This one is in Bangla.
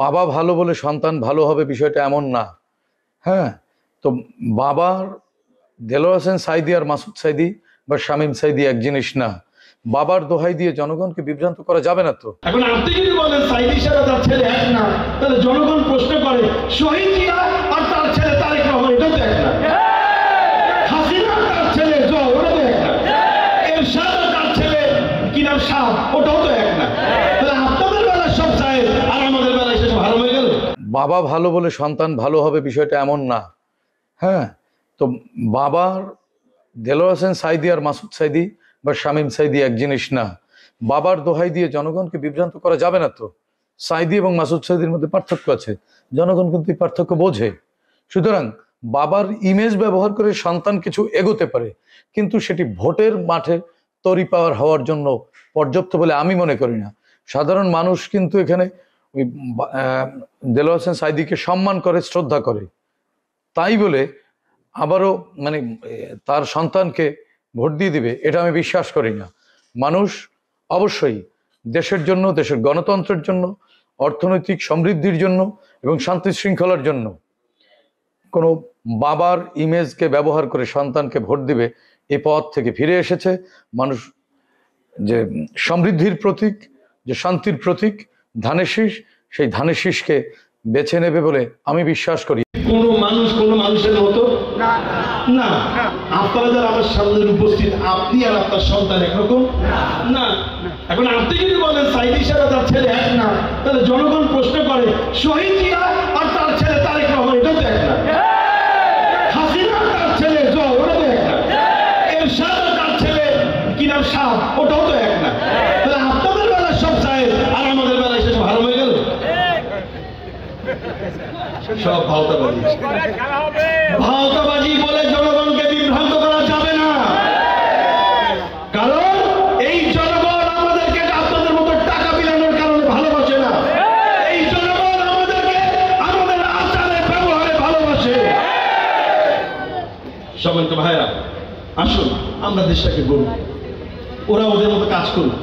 বাবা ভালো বলে সন্তান ভালো হবে বিষয়টা এমন না। হ্যাঁ, তো বাবার দেলোয়ার হোসেন সাঈদী আর মাসুদ সাঈদী বা শামীম সাঈদী এক জিনিস না। বাবার দোহাই দিয়ে জনগণকে বিভ্রান্ত করা যাবে না। তো এখন আপনি যদি বলেন সাঈদী সাহেব তার ছেলে এক না, তাহলে জনগণ প্রশ্ন করে শহীদ জিয়া আর তার ছেলে তারেক রহমান এটাও তো এক না, হাসিনা তার ছেলে ওটাও তো এক না, এরশাদ তার ছেলে কি নাম শাহ ওটাও তো এক না। তাহলে আপনাদের বেলায় সব সাহেব আর আমাদের বেলায় সেসব ভালো হয়ে গেল। বাবা ভালো বলে সন্তান ভালো হবে বিষয়টা এমন না। হ্যাঁ, তো বাবার দেলোয়ার হোসেন সাঈদী আর মাসুদ সাঈদী বা শামীম সাঈদী এক জিনিস না। বাবার দোহাই দিয়ে জনগণকে বিভ্রান্ত করা যাবে না। তো সাঈদী এবং মাসুদ সাঈদীর মধ্যে পার্থক্য আছে, জনগণ কিন্তু এই পার্থক্য বোঝে। সুতরাং বাবার ইমেজ ব্যবহার করে সন্তান কিছু এগোতে পারে, কিন্তু সেটি ভোটের মাঠে তরি পাওয়ার হওয়ার জন্য পর্যাপ্ত বলে আমি মনে করি না। সাধারণ মানুষ কিন্তু এখানে ওই দেলোয়ার হোসেন সাঈদীকে সম্মান করে, শ্রদ্ধা করে, তাই বলে আবারও মানে তার সন্তানকে ভোট দিয়ে দিবে এটা আমি বিশ্বাস করি না। মানুষ অবশ্যই দেশের জন্য, দেশের গণতন্ত্রের জন্য, অর্থনৈতিক সমৃদ্ধির জন্য এবং শান্তি শৃঙ্খলার জন্য কোনো বাবার ইমেজকে ব্যবহার করে সন্তানকে ভোট দিবে এই পথ থেকে ফিরে এসেছে। মানুষ যে সমৃদ্ধির প্রতীক, যে শান্তির প্রতীক ধানের শীষ, সেই ধানের শীষকে বেছে নেবে বলে আমি বিশ্বাস করি। কোনো মানুষ কোনো মানুষের মতো না। আপনারা যারা আমার সামনে উপস্থিত, আপনি আর আপনার সন্তান একরকম না। এখন আপনি যদি বলেন সাঈদী সাহেব তার ছেলে এক না, তাহলে জনগণ প্রশ্ন করে শহীদ জিয়া আর তার ছেলে তারেক রহমান এটাও তো এক না, হাসিনা তার ছেলে ওটাও তো এক না, এরশাদ তার ছেলে কি নাম শাহ ওটাও তো এক না। তাহলে আপনাদের বেলায় সব সাহেব আর আমাদের বেলায় সেসব ভালো হয়ে গেল। সব ভাওতাবাজি বলে জনগণকে বিভ্রান্ত করা যাবে না, কারণ এই জনগণ আমাদেরকে আপনাদের মতো টাকা বিলানোর কারণে ভালোবাসে না। এই জনগণ আমাদেরকে আমাদের আচারে ব্যবহারে ভালোবাসে। সম্মানিত ভাইরা, আসুন আমরা দেশটাকে গড়ব, ওরা ওদের মতো কাজ করুন।